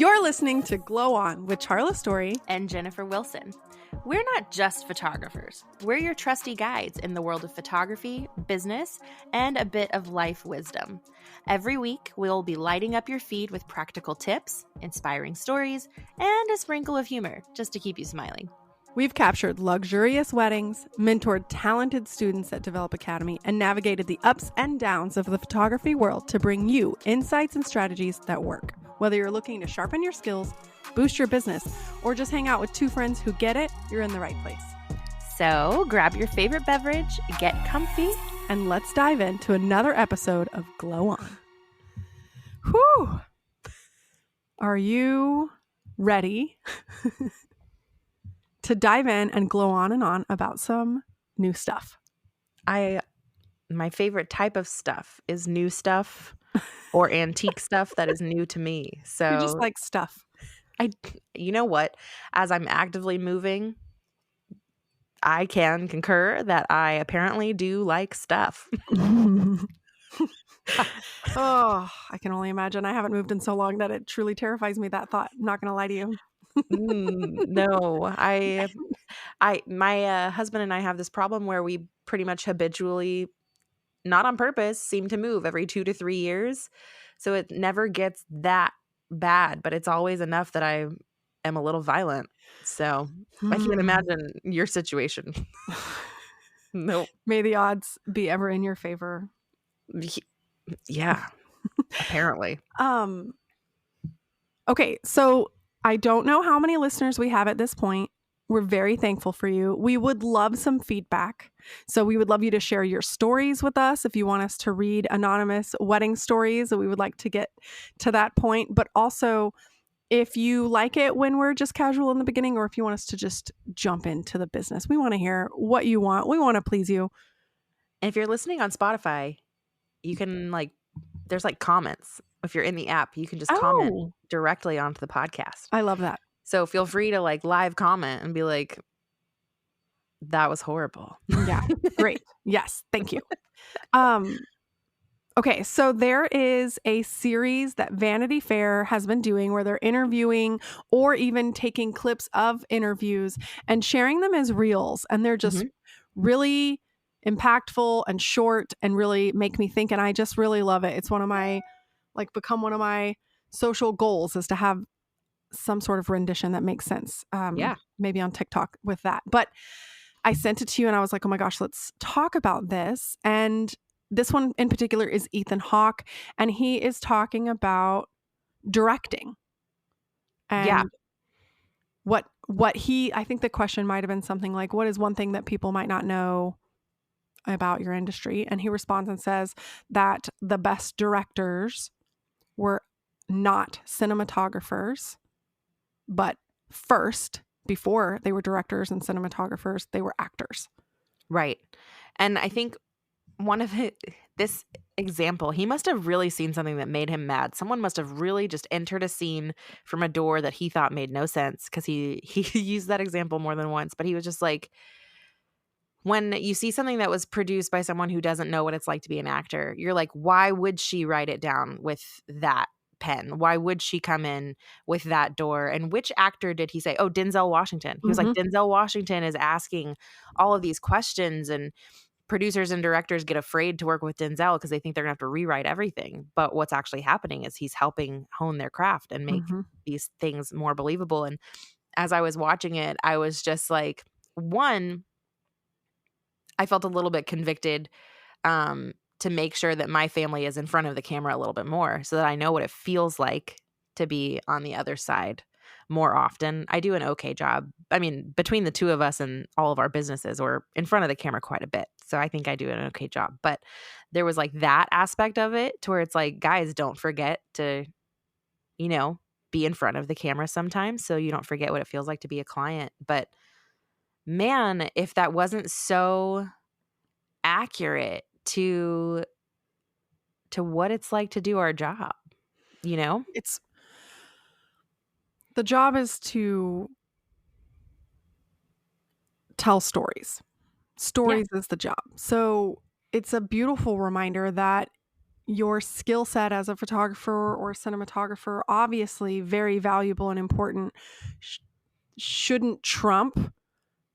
You're listening to Glow On with Charla Story and Jennifer Wilson. We're not just photographers. We're your trusty guides in the world of photography, business, and a bit of life wisdom. Every week, we'll be lighting up your feed with practical tips, inspiring stories, and a sprinkle of humor just to keep you smiling. We've captured luxurious weddings, mentored talented students at Develop Academy, and navigated the ups and downs of the photography world to bring you insights and strategies that work. Whether you're looking to sharpen your skills, boost your business, or just hang out with two friends who get it, you're in the right place. So grab your favorite beverage, get comfy, and let's dive into another episode of Glow On. Whew! Are you ready to dive in and glow on and on about some new stuff? My favorite type of stuff is new stuff or antique stuff that is new to me. So you just like stuff. You know what? As I'm actively moving, I can concur that I apparently do like stuff. Oh, I can only imagine. I haven't moved in so long that it truly terrifies me, that thought. I'm not going to lie to you. No, my husband and I have this problem where we pretty much habitually, not on purpose, seem to move every 2 to 3 years. So it never gets that bad, but it's always enough that I am a little violent. So I can't imagine your situation. Nope. May the odds be ever in your favor. Yeah, apparently. Okay, so I don't know how many listeners we have at this point. We're very thankful for you. We would love some feedback. So we would love you to share your stories with us if you want us to read anonymous wedding stories. We would like to get to that point. But also, if you like it when we're just casual in the beginning, or if you want us to just jump into the business, we want to hear what you want. We want to please you. And if you're listening on Spotify, you can there's comments. If you're in the app, you can just comment directly onto the podcast. I love that. So feel free to live comment and be like, that was horrible. Yeah. Great. Yes. Thank you. Okay. So there is a series that Vanity Fair has been doing where they're interviewing or even taking clips of interviews and sharing them as reels. And they're just really impactful and short and really make me think. And I just really love it. It's one of my, become one of my social goals is to have some sort of rendition that makes sense. Maybe on TikTok with that. But I sent it to you and I was like, oh my gosh, let's talk about this. And this one in particular is Ethan Hawke, and he is talking about directing. And what he, I think the question might have been something like, what is one thing that people might not know about your industry? And he responds and says that the best directors were not cinematographers, but first, before they were directors and cinematographers, they were actors. Right. And I think this example, he must have really seen something that made him mad. Someone must have really just entered a scene from a door that he thought made no sense, because he used that example more than once. But he was just like, when you see something that was produced by someone who doesn't know what it's like to be an actor, you're like, why would she write it down with that pen? Why would she come in with that door? And which actor did he say? Oh, Denzel Washington. He was like, Denzel Washington is asking all of these questions, and producers and directors get afraid to work with Denzel because they think they're gonna have to rewrite everything. But what's actually happening is he's helping hone their craft and make these things more believable. And as I was watching it, I was just like, one, I felt a little bit convicted to make sure that my family is in front of the camera a little bit more, so that I know what it feels like to be on the other side more often. I do an okay job. I mean, between the two of us and all of our businesses, we're in front of the camera quite a bit. So I think I do an okay job. But there was that aspect of it to where it's like, guys, don't forget to, be in front of the camera sometimes, so you don't forget what it feels like to be a client. But man, if that wasn't so accurate to what it's like to do our job, it's the job is to tell stories. Stories is the job. So it's a beautiful reminder that your skill set as a photographer or cinematographer, obviously very valuable and important, shouldn't trump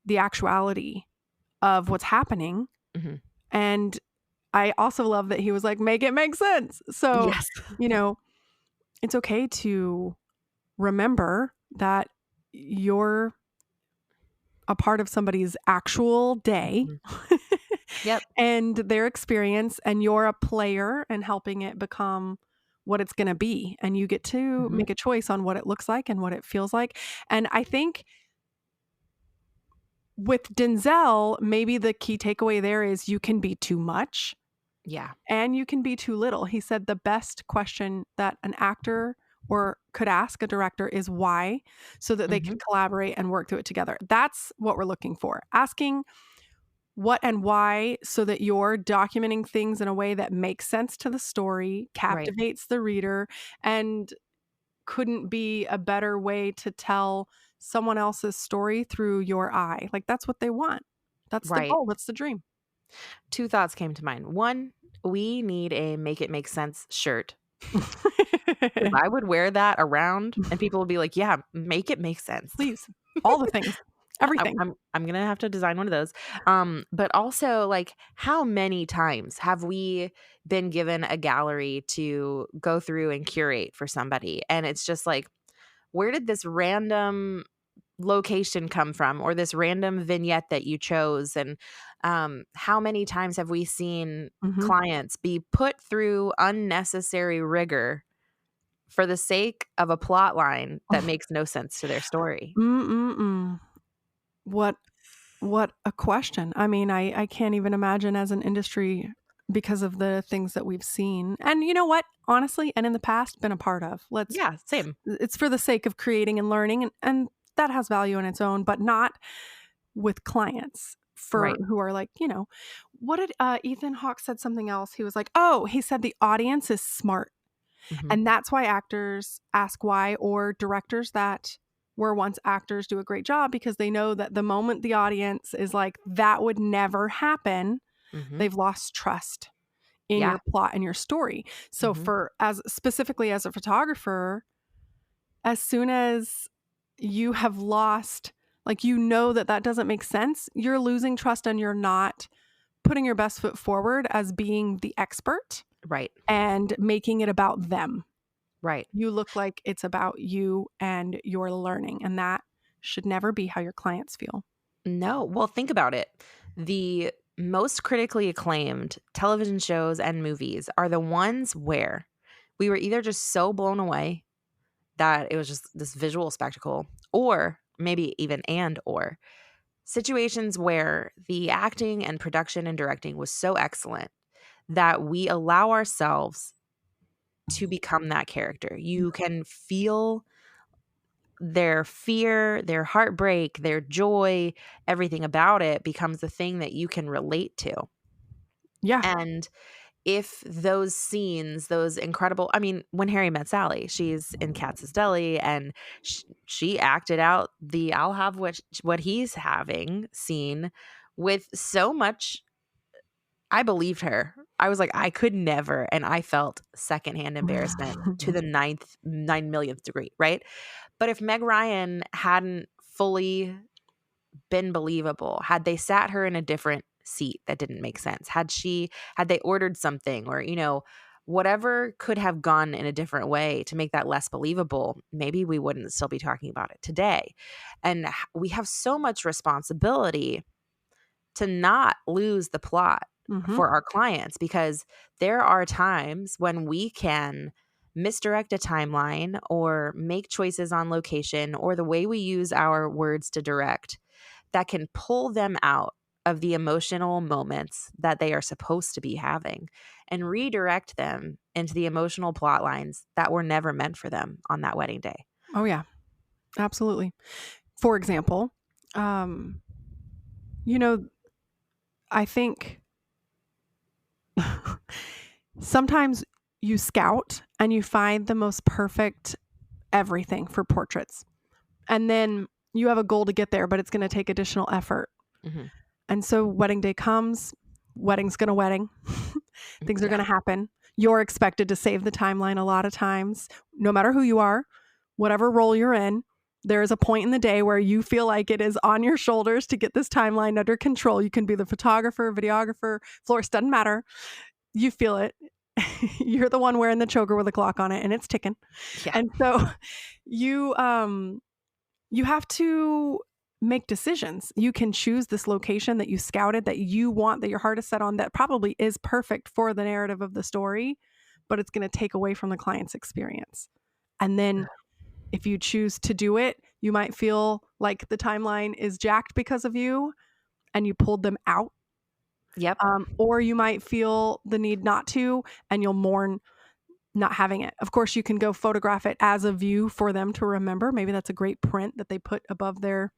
the actuality of what's happening. Mm-hmm. And I also love that he was like, make it make sense. So, Yes. you know, it's okay to remember that you're a part of somebody's actual day Mm-hmm. Yep. and their experience, and you're a player and helping it become what it's going to be. And you get to Mm-hmm. make a choice on what it looks like and what it feels like. And I think with Denzel, maybe the key takeaway there is you can be too much Yeah. and you can be too little. He said the best question that an actor or could ask a director is why, so that they Mm-hmm. could collaborate and work through it together. That's what we're looking for. Asking what and why, so that you're documenting things in a way that makes sense to the story, Right. captivates the reader, and couldn't be a better way to tell someone else's story through your eye. Like, that's what they want. That's the Right. goal. That's the dream. 2 thoughts came to mind. One, we need a Make It Make Sense shirt. 'Cause I would wear that around and people would be like, "Yeah, make it make sense." Please. All the things. Everything. I'm gonna have to design one of those. But also, like, how many times have we been given a gallery to go through and curate for somebody? And it's just like, where did this random location come from, or this random vignette that you chose? And how many times have we seen Mhm. clients be put through unnecessary rigor for the sake of a plot line that makes no sense to their story? Mm-mm-mm. What what a question. I mean, I can't even imagine as an industry because of the things that we've seen. And you know what? Honestly, and in the past, been a part of. Yeah, same. It's for the sake of creating and learning, and that has value in its own, but not with clients for Right. who are like, what did Ethan Hawke said something else. He was like, oh, he said the audience is smart. Mhm. And that's why actors ask why, or directors that were once actors do a great job, because they know that the moment the audience is like, that would never happen, Mhm. they've lost trust in Yeah. your plot and your story. So Mhm. for as specifically as a photographer, as soon as you have lost, like, that doesn't make sense, you're losing trust and you're not putting your best foot forward as being the expert Right. and making it about them. Right. You look like it's about you and your learning, and that should never be how your clients feel. No. Well, think about it. The most critically acclaimed television shows and movies are the ones where we were either just so blown away that it was just this visual spectacle, or maybe even or situations where the acting and production and directing was so excellent that we allow ourselves to become that character. You can feel their fear, their heartbreak, their joy, everything about it becomes the thing that you can relate to. Yeah. And if those scenes, those incredible, I mean, when Harry Met Sally, she's in Katz's Deli and she acted out the I'll have what he's having scene with so much. I believed her. I was like, I could never. And I felt secondhand embarrassment to the 9 millionth degree. Right. But if Meg Ryan hadn't fully been believable, had they sat her in a different seat that didn't make sense, had they ordered something, or, whatever could have gone in a different way to make that less believable, maybe we wouldn't still be talking about it today. And we have so much responsibility to not lose the plot Mhm. for our clients, because there are times when we can misdirect a timeline or make choices on location or the way we use our words to direct that can pull them out of the emotional moments that they are supposed to be having and redirect them into the emotional plot lines that were never meant for them on that wedding day. Oh, yeah. Absolutely. For example, um, you know, I think sometimes you scout and you find the most perfect everything for portraits. And then you have a goal to get there, but it's going to take additional effort. Mhm. And so wedding day comes, wedding's going to wedding. Things are going Yeah. to happen. You're expected to save the timeline a lot of times, no matter who you are, whatever role you're in. There is a point in the day where you feel like it is on your shoulders to get this timeline under control. You can be the photographer, videographer, florist, doesn't matter. You feel it. You're the one wearing the choker with a clock on it and it's ticking. Yeah. And so you you have to make decisions. You can choose this location that you scouted, that you want, that your heart is set on, that probably is perfect for the narrative of the story, but it's going to take away from the client's experience. And then if you choose to do it, you might feel like the timeline is jacked because of you and you pulled them out. Yep. Or you might feel the need not to, and you'll mourn not having it. Of course, you can go photograph it as a view for them to remember. Maybe that's a great print that they put above their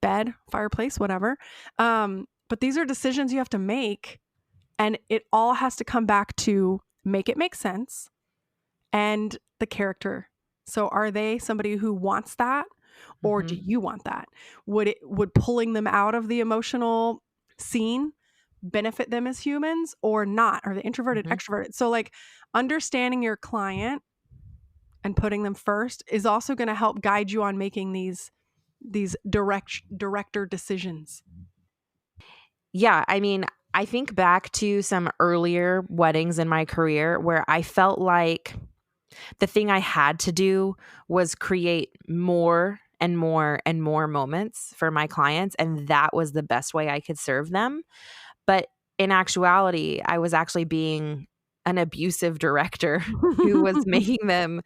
bed, fireplace, whatever. But these are decisions you have to make, and it all has to come back to make it make sense and the character. So are they somebody who wants that, or do you want that? Would pulling them out of the emotional scene benefit them as humans or not? Are they introverted, extroverted? So like understanding your client and putting them first is also going to help guide you on making these director decisions. Yeah, I mean, I think back to some earlier weddings in my career where I felt like the thing I had to do was create more and more and more moments for my clients, and that was the best way I could serve them. But in actuality, I was actually being an abusive director who was making them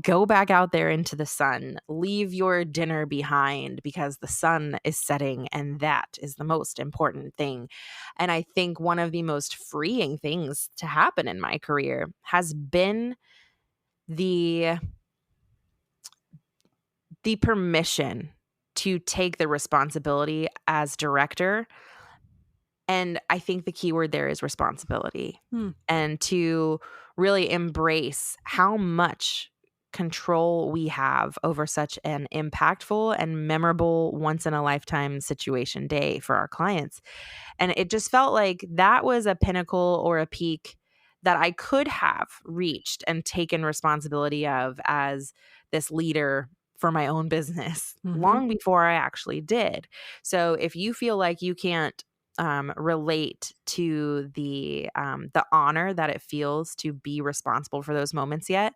go back out there into the sun, leave your dinner behind because the sun is setting and that is the most important thing. And I think one of the most freeing things to happen in my career has been the permission to take the responsibility as director. And I think the key word there is responsibility, and to really embrace how much control we have over such an impactful and memorable once in a lifetime situation day for our clients. And it just felt like that was a pinnacle or a peak that I could have reached and taken responsibility of as this leader for my own business long before I actually did. So if you feel like you can't relate to the honor that it feels to be responsible for those moments yet,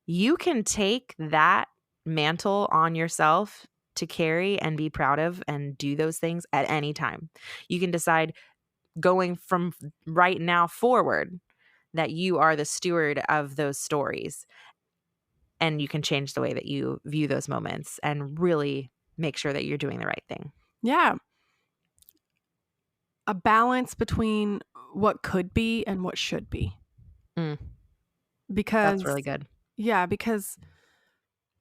you can take that mantle on yourself to carry and be proud of and do those things at any time. You can decide going from right now forward that you are the steward of those stories, and you can change the way that you view those moments and really make sure that you're doing the right thing. Yeah. A balance between what could be and what should be. That's Because, really good. yeah, because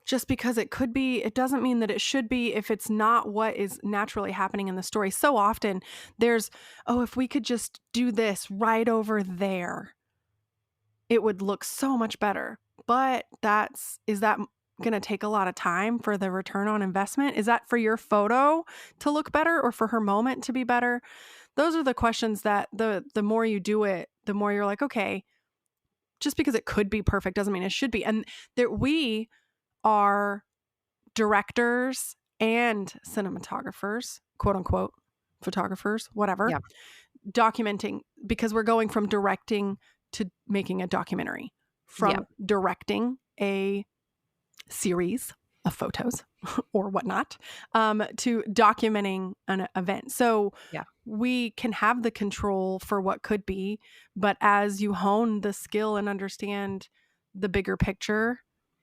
just because it could be, it doesn't mean that it should be if it's not what is naturally happening in the story. So often there's, oh, if we could just do this right over there, it would look so much better. But is that going to take a lot of time for the return on investment? Is that for your photo to look better or for her moment to be better? Those are the questions that the more you do it, the more you're like, okay, just because it could be perfect doesn't mean it should be. And that we are directors and cinematographers, quote unquote, photographers, whatever, Yeah. documenting, because we're going from directing to making a documentary, from directing a series of photos or whatnot, to documenting an event. So we can have the control for what could be, but as you hone the skill and understand the bigger picture,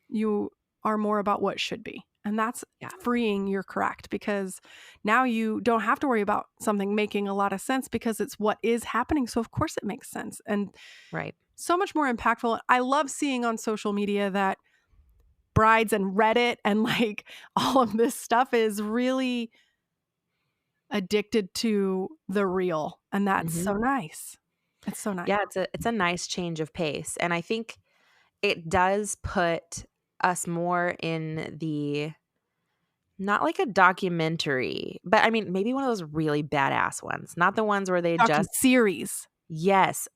you are more about what should be. And that's freeing. You're correct, because now you don't have to worry about something making a lot of sense because it's what is happening. So of course it makes sense. And so much more impactful. I love seeing on social media that brides and Reddit and like all of this stuff is really addicted to the real. And that's so nice. It's so nice. Yeah, it's a nice change of pace. And I think it does put us more in the, not like a documentary, but I mean, maybe one of those really badass ones, not the ones where they just series. It's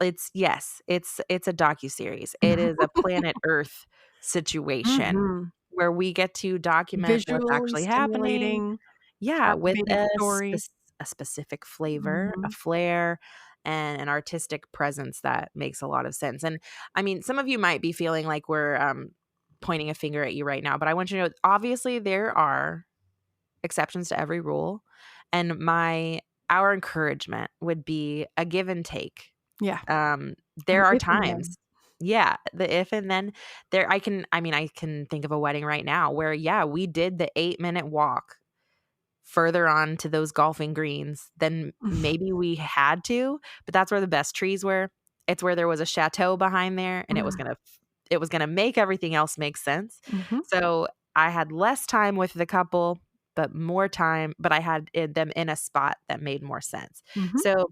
a docuseries. It is a planet Earth situation Mhm. where we get to document what's Visually actually happening. stimulating, Yeah, with captivating story. a specific flavor, a Mhm. flair, and an artistic presence that makes a lot of sense. And I mean, some of you might be feeling like we're pointing a finger at you right now, but I want you to know, obviously, there are exceptions to every rule, and our encouragement would be a give and take. Yeah, Um, an there are if and then. times, yeah, the if and then I can think of a wedding right now where, yeah, we did the 8-minute walk further on to those golfing greens than maybe we had to, but that's where the best trees were. It's where there was a chateau behind there, and it was gonna make everything else make sense. Mhm, So, I had less time with the couple, but more time but I had them in a spot that made more sense. mhm. So,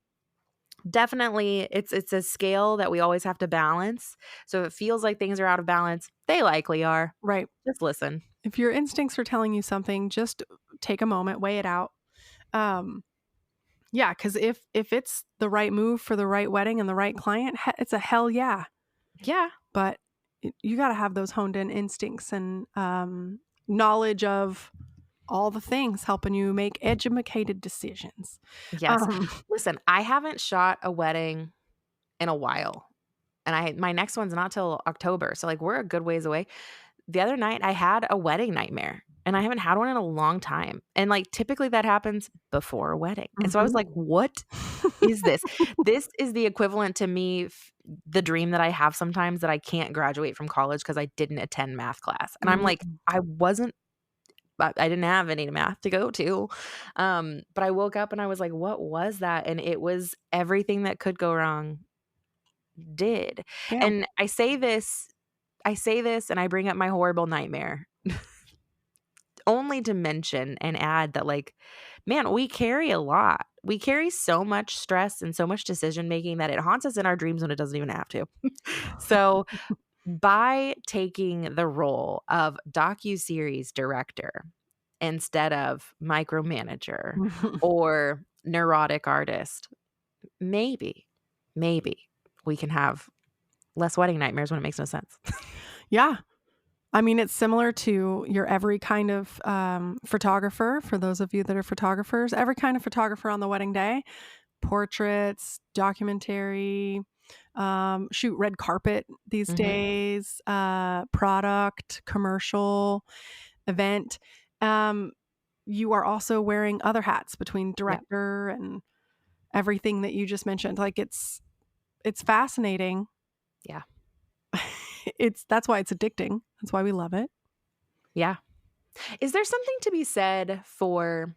definitely, it's a scale that we always have to balance. So, if it feels like things are out of balance, they likely are. Right. Just listen. If your instincts are telling you something, just take a moment, weigh it out. Um, yeah, because if it's the right move for the right wedding and the right client, it's a hell yeah. Yeah. But you got to have those honed in instincts and knowledge of all the things helping you make educated decisions. Yes. Um, Listen, I haven't shot a wedding in a while, and my next one's not till October, so, like, we're a good ways away. The other night, I had a wedding nightmare, and I haven't had one in a long time, and, like, typically that happens before a wedding, and so I was mhm. like, "What is this?" This is the equivalent to me the dream that I have sometimes that I can't graduate from college because I didn't attend math class, and I'm like, Mm. I didn't have any math to go to, but I woke up and I was like, "What was that?" And it was everything that could go wrong did, Yeah. and I say this and I bring up my horrible nightmare only to mention and add that, like, man, we carry a lot. We carry so much stress and so much decision making that it haunts us in our dreams when it doesn't even have to. So, by taking the role of docuseries director instead of micromanager or neurotic artist, maybe, maybe we can have less wedding nightmares when it makes no sense. Yeah. I mean, it's similar to your every kind of photographer. For those of you that are photographers, every kind of photographer on the wedding day, portraits, documentary, shoot red carpet these Mhm. days, product, commercial, event. Um, you are also wearing other hats between Yep. director and everything that you just mentioned. Like it's fascinating. Yeah. That's why it's addicting. That's why we love it. Yeah. Is there something to be said for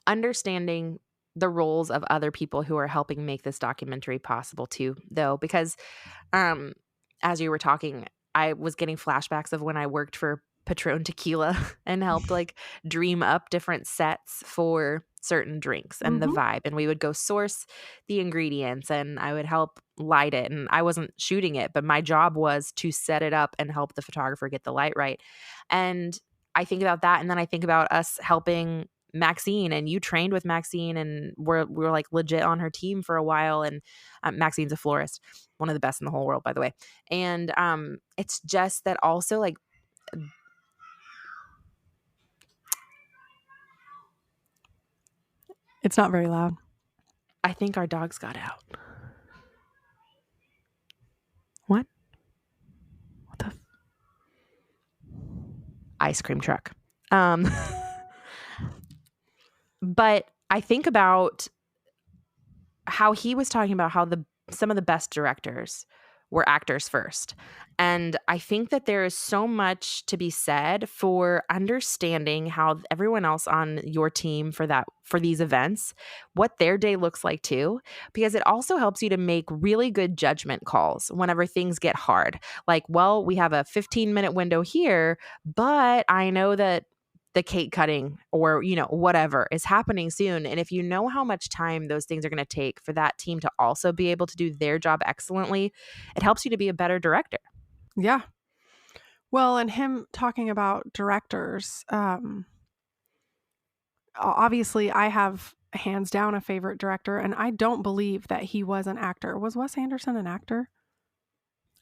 understanding the roles of other people who are helping make this documentary possible too, though? Because Um, as you were talking, I was getting flashbacks of when I worked for Patron Tequila and helped, like, dream up different sets for certain drinks and the Mhm. vibe, and we would go source the ingredients, and I would help light it, and I wasn't shooting it, but my job was to set it up and help the photographer get the light right, and I think about that, and then I think about us helping Maxine, and you trained with Maxine, and we were, like, legit on her team for a while, and, Maxine's a florist, one of the best in the whole world, by the way. And it's just that also, like, It's not very loud. I think our dogs got out. What? What the ice cream truck? Um, but I think about how he was talking about how some of the best directors were actors first. And I think that there is so much to be said for understanding how everyone else on your team for these events, what their day looks like too, because it also helps you to make really good judgment calls whenever things get hard. Like, well, we have a 15-minute window here, but I know that the cake cutting or, whatever is happening soon. And if you know how much time those things are going to take for that team to also be able to do their job excellently, it helps you to be a better director. Yeah. Well, and him talking about directors, obviously I have hands down a favorite director, and I don't believe that he was an actor. Was Wes Anderson an actor?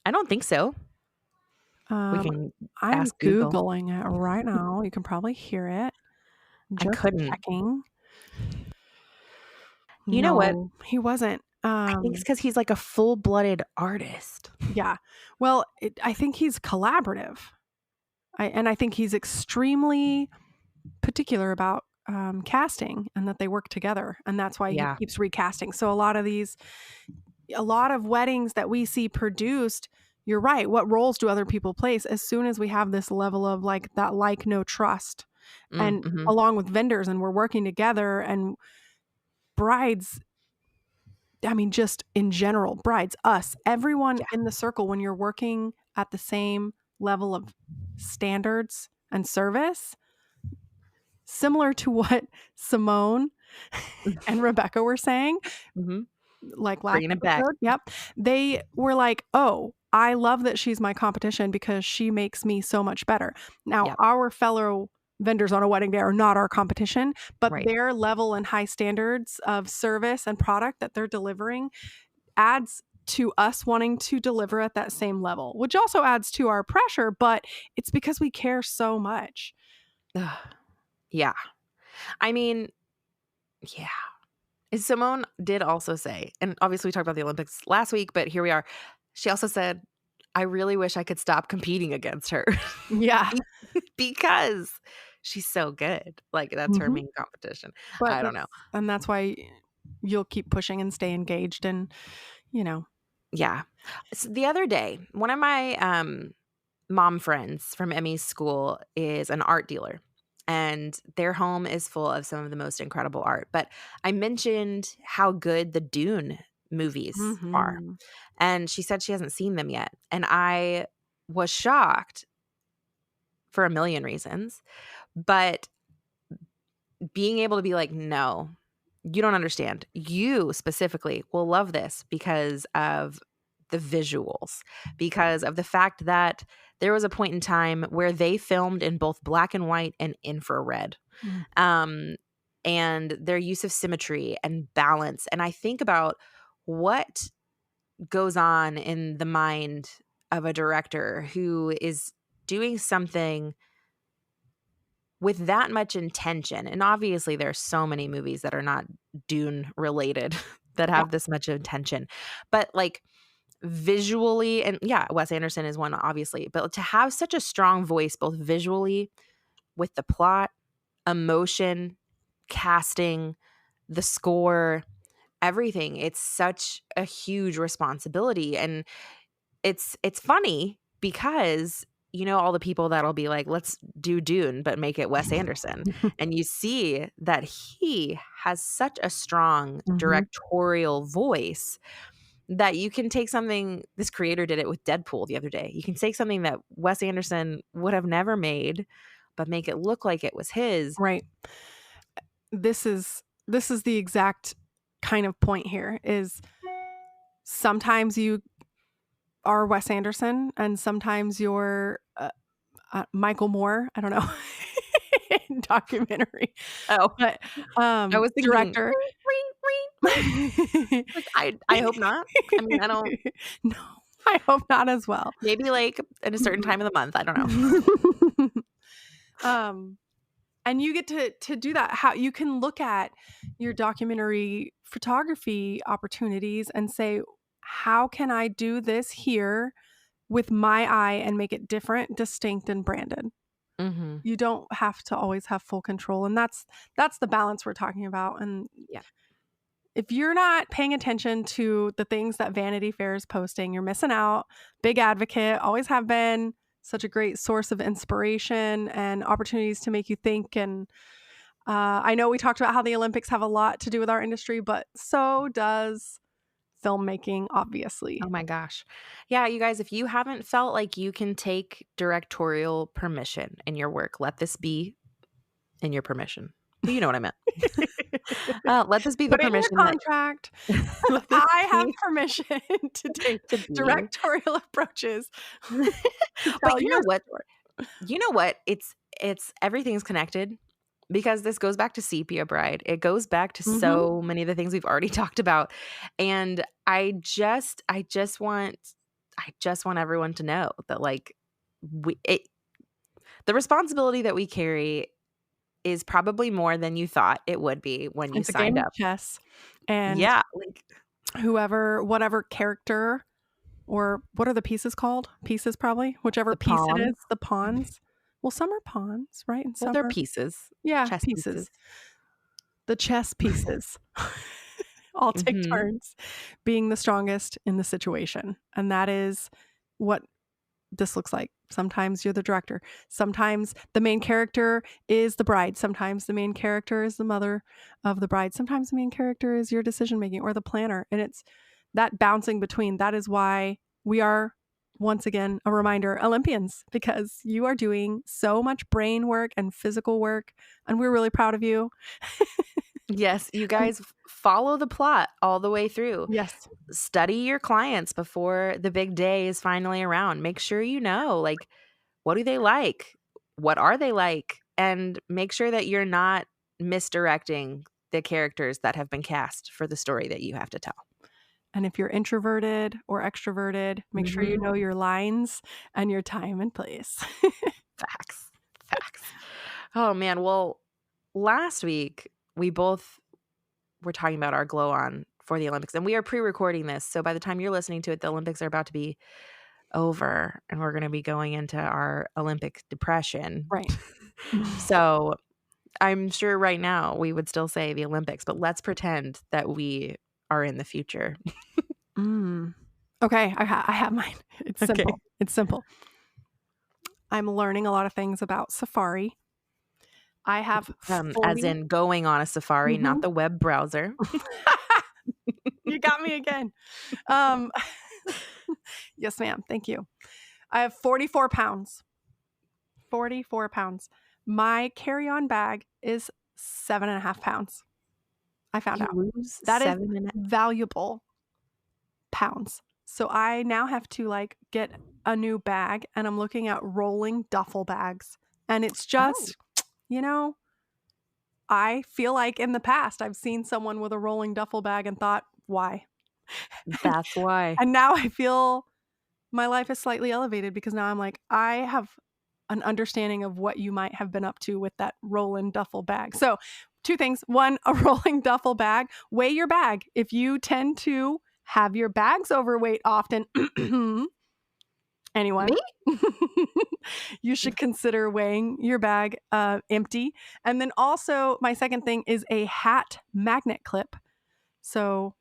I don't think so. We Um, can I'm ask Google. Googling it right now. You can probably hear it. I Just couldn't. checking. You know what? No, he wasn't. I think it's because he's like a full-blooded artist. Yeah. Well, I think he's collaborative. I think he's extremely particular about casting and that they work together. And that's why he Yeah. keeps recasting. So a lot of weddings that we see produced, you're right. What roles do other people place? As soon as we have this level of like that, like no trust, and Mhm. along with vendors, and we're working together, and brides, I mean, just in general, brides, us, everyone Yeah. in the circle, when you're working at the same level of standards and service, similar to what Simone and Rebecca were saying, Mhm. like last Bringing it back. episode. Yep. They were like, oh, I love that she's my competition because she makes me so much better. Now, Yep. our fellow vendors on a wedding day are not our competition, but Right. their level and high standards of service and product that they're delivering adds to us wanting to deliver at that same level, which also adds to our pressure, but it's because we care so much. Ugh. Yeah. I mean, yeah. Simone did also say, and obviously we talked about the Olympics last week, but here we are. She also said, "I really wish I could stop competing against her." Yeah. Be because she's so good. Like, that's her Mhm. main competition. But I don't know. that's why you'll keep pushing and stay engaged and, you know. Yeah. So the other day, one of my, mom friends from Emmy's school is an art dealer, and their home is full of some of the most incredible art, but I mentioned how good the Dune movies are, Mhm. and she said she hasn't seen them yet, and I was shocked for a million reasons, but being able to be like, "No, you don't understand. You specifically will love this because of the visuals, because of the fact that there was a point in time where they filmed in both black and white and infrared, Mm. um, and their use of symmetry and balance, and I think about what goes on in the mind of a director who is doing something with that much intention, and obviously there's so many movies that are not Dune related that Yeah. have this much intention, but, like, visually and yeah, Wes Anderson is one, obviously, but to have such a strong voice both visually with the plot, emotion, casting, the score, everything, it's such a huge responsibility, and it's funny because, all the people that'll be like, "Let's do Dune, but make it Wes Anderson." And you see that he has such a strong Mhm. directorial voice that you can take something this creator did it with Deadpool the other day. You can take something that Wes Anderson would have never made, but make it look like it was his. Right. This is the exact kind of point here is sometimes you are Wes Anderson and sometimes you're Michael Moore. I don't know. Documentary. Oh, But I was thinking, director. like, I hope not. I mean, I don't No, I hope not as well. maybe, like, at a certain time of the month, I don't know. um and you get to do that. How you can look at your documentary photography opportunities and say, how can I do this here with my eye and make it different, distinct, and branded? Mhm. You don't have to always have full control, and that's the balance we're talking about. And Yeah. if you're not paying attention to the things that Vanity Fair is posting, you're missing out. Big advocate, always have been. Such a great source of inspiration and opportunities to make you think. And I know we talked about how the Olympics have a lot to do with our industry, but so does filmmaking, obviously. Oh my gosh. Yeah, you guys, if you haven't felt like you can take directorial permission in your work, let this be in your permission. But you know what I meant. Let this be the Put it in your permission that contract. let this I have be permission to take to be. directorial approaches to But tell you your know what? story. You know what? It's everything's connected. because this goes back to Sepia Bride. It goes back to Mhm. so many of the things we've already talked about. And I just want everyone to know that like the responsibility that we carry is probably more than you thought it would be when you It's a game signed of up. chess, and Yeah, like whatever character or what are the pieces called? Pieces probably, whichever the piece it pawns. is, the pawns. Well, some are pawns, right? And Well, some they're are pieces, yeah, chess pieces. pieces. The chess pieces all take Mhm. turns being the strongest in the situation, and that is what this looks like. Sometimes you're the director. Sometimes the main character is the bride. Sometimes the main character is the mother of the bride. Sometimes the main character is your decision making or the planner. And it's that bouncing between. That is why we are, once again, a reminder, Olympians, because you are doing so much brain work and physical work. And we're really proud of you. Yes, you And guys follow the plot all the way through. yes. Study your clients before the big day is finally around. Make sure you know, like, what do they like? What are they like? And make sure that you're not misdirecting the characters that have been cast for the story that you have to tell. And if you're introverted or extroverted, make sure you Mhm. know your lines and your time and place. Facts. Facts. Oh, man. Well, last week, we both were talking about our glow on for the Olympics, and we are pre-recording this. So by the time you're listening to it, the Olympics are about to be over and we're going to be going into our Olympic depression. Right. So I'm sure right now we would still say the Olympics, but let's pretend that we are in the future. Mm. Okay, I have mine. It's Okay. simple. It's simple. I'm learning a lot of things about Safari. I have As 40 in going on a safari, not Mhm. the web browser. You got me again. Um, yes, ma'am. Thank you. I have 44 pounds. 44 pounds. My carry-on bag is 7.5 pounds. I found You out. lose That is 7 and valuable pounds. So I now have to like get a new bag and I'm looking at rolling duffel bags. And it's oh, just, you know, I feel like in the past I've seen someone with a rolling duffel bag and thought, why? And, that's why. and now I feel my life is slightly elevated because now I'm like, I have an understanding of what you might have been up to with that rolling duffel bag. So, two things. One, a rolling duffel bag. Weigh your bag. If you tend to have your bags overweight often, Me? anyone, you should consider weighing your bag empty. And then also, my second thing is a hat magnet clip. So,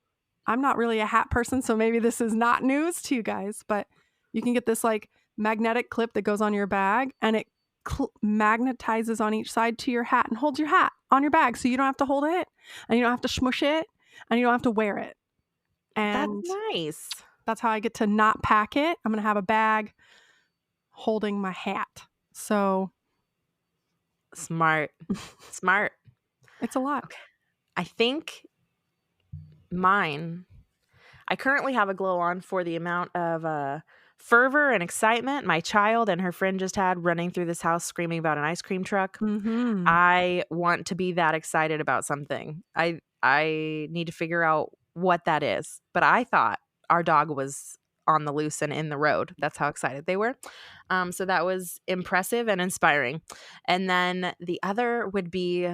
I'm not really a hat person, so maybe this is not news to you guys, but you can get this like magnetic clip that goes on your bag and it magnetizes on each side to your hat and holds your hat on your bag so you don't have to hold it and you don't have to smush it and you don't have to wear it. That's And nice. that's how I get to not pack it. I'm going to have a bag holding my hat. So Smart. Smart. it's a lot. Okay. I think mine I currently have a glow on for the amount of fervor and excitement my child and her friend just had running through this house screaming about an ice cream truck. Mm-hmm. I want to be that excited about something. I need to figure out what that is. But I thought our dog was on the loose and in the road. That's how excited they were. So that was impressive and inspiring. And then the other would be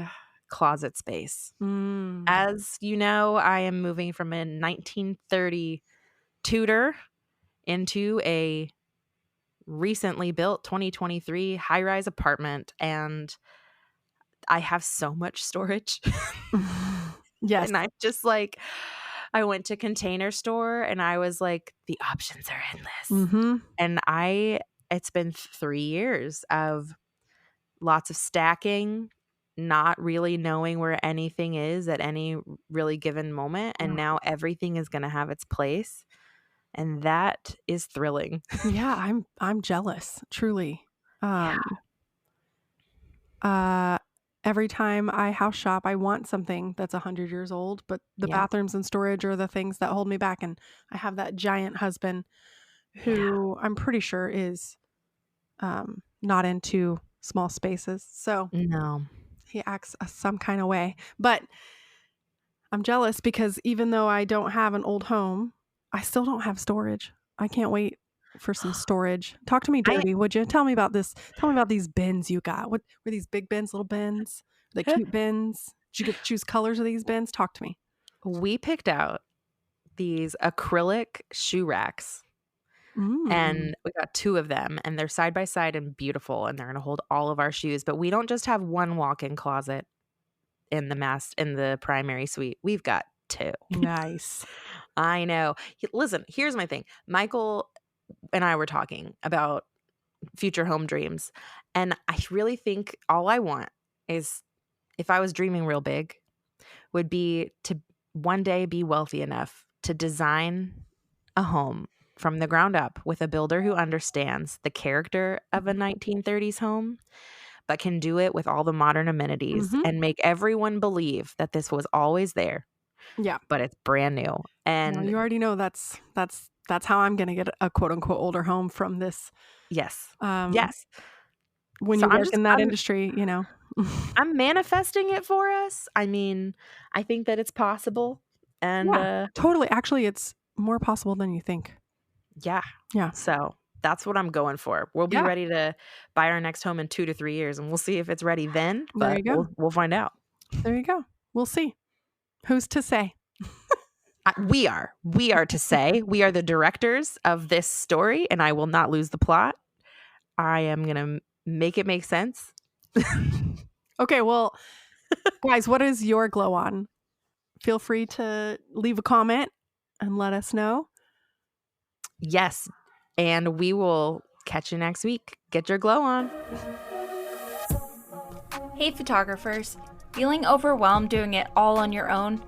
closet space. Mm. As you know, I am moving from a 1930 Tudor into a recently built 2023 high rise apartment. And I have so much storage. Yes. And I'm just like, I went to Container Store and I was like, the options are endless. Mm-hmm. And it's been 3 years of lots of stacking, not really knowing where anything is at any really given moment. And now everything is going to have its place. And that is thrilling. Yeah, I'm jealous, truly. Yeah. Um, uh, every time I house shop, I want something that's 100 years old, but the Yeah. bathrooms and storage are the things that hold me back. And I have that giant husband Yeah. who I'm pretty sure is not into small spaces. So No. He acts some kind of way. But I'm jealous because even though I don't have an old home, I still don't have storage. I can't wait for some storage. Talk to me I dirty, would you? Tell me about this. Tell me about these bins you got. What were these big bins, little bins? The cute bins? Did you get to choose colors of these bins? Talk to me. we picked out these acrylic shoe racks. Mm. And we got 2 of them, and they're side by side and beautiful, and they're gonna hold all of our shoes, but we don't just have 1 walk-in closet in the primary suite. We've got 2. Nice. I know. Listen, here's my thing. Michael and I were talking about future home dreams, and I really think all I want is, if I was dreaming real big, would be to one day be wealthy enough to design a home from the ground up with a builder who understands the character of a 1930s home, but can do it with all the modern amenities and make everyone believe that this was always there. Yeah. But it's brand new. Well, And you already know that's how I'm going to get a quote unquote older home from this. yes. When So you work in that industry, you know. I'm manifesting it for us. I mean, I think that it's possible. And Yeah, totally. Actually, it's more possible than you think. yeah. Yeah. So that's what I'm going for. We'll be Yeah. ready to buy our next home in 2 to 3 years, and we'll see if it's ready then. There But you go. we'll find out. There you go. We'll see. Who's to say? We are to say. We are the directors of this story, and I will not lose the plot. I am going to make it make sense. Okay, well, guys, what is your glow on? Feel free to leave a comment and let us know. Yes. And we will catch you next week. Get your glow on. Hey photographers, feeling overwhelmed doing it all on your own?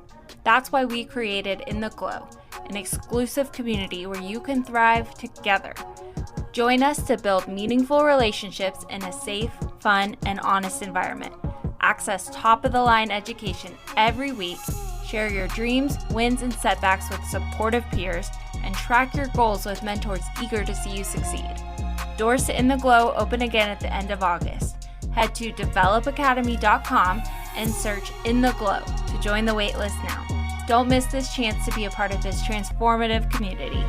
That's why we created In the Glow, an exclusive community where you can thrive together. Join us to build meaningful relationships in a safe, fun, and honest environment. Access top-of-the-line education every week, share your dreams, wins, and setbacks with supportive peers, and track your goals with mentors eager to see you succeed. Doors to In the Glow open again at the end of August. Head to developacademy.com and search In the Glow to join the waitlist now. Don't miss this chance to be a part of this transformative community.